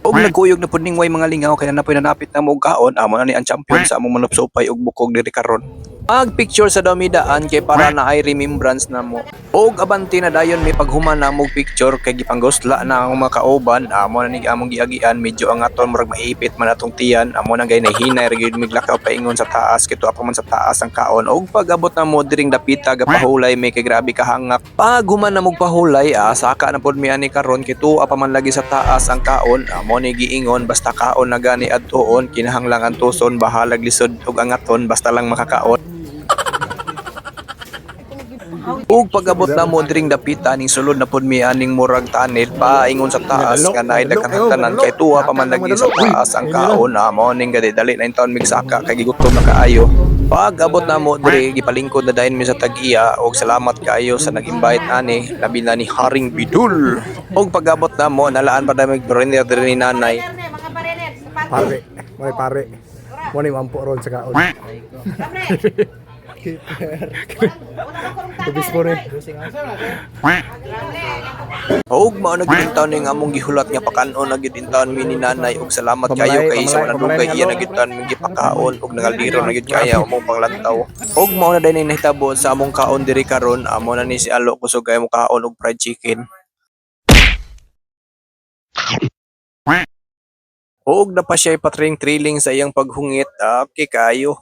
Og nagkuyog na pud ning way mga lingaw kaya napoy nanapit na mo og kaon amo na ni ang champion sa among manupsupay og bukog diri karon. Mag-picture sa dami-daan kay para na ay remembrance na mo. Og abanti na dayon may paghuman na mo picture kay gipanggosla na ang mga kauban amo na ni among giagian medyo ang aton murag maipit man atong tiyan amo na gay nahinay ra gyud miglakaw paingon sa taas kito pa man sa taas ang kaon og pag-abot na mo diring dapita gapahulay may kay grabe kahangak. Pag human na mo pahulay saka na pud mi ani karon kay tuwa pa man lagi sa taas ang kaon amo ni giingon basta kaon na gani adtuon kinahanglan ang tuson bahalag lisod og angaton basta lang makakaon. Ug pag-abot na mo diring dapita ning sulod na pud mi aning murag tanil paingon sa taas nga naay daghang hagdanan kay tuwa pa man lagi sa taas ang kaon amo ning dali na intaon migsaka kay gigutom na kaayo. Pag-abot na mo diri gipalingkod na dayon mi sa tag-iya og salamat kaayo sa nag-invite ani labi na ni Haring Bidul. Og pag-abot na mo nalaan pa dami brother diri ni nanay. Pare, may pare. Mo ni mampo ron sa kaon. Tubis mo rin. Og mao na gid taon ning among gihulat nga pakanon na gid taon mi ni nanay og salamat kayo kay sa nadugay iya na gid taon mi gipakaon og nagaldiro na gid kaya among panglantaw. Og mao na dinay nahitabo sa among kaon diri karon amo na ni si Alo kusog kay mo kaon og fried chicken. Og na pa siya patring-trilling sa iyang paghungit, okay kayo.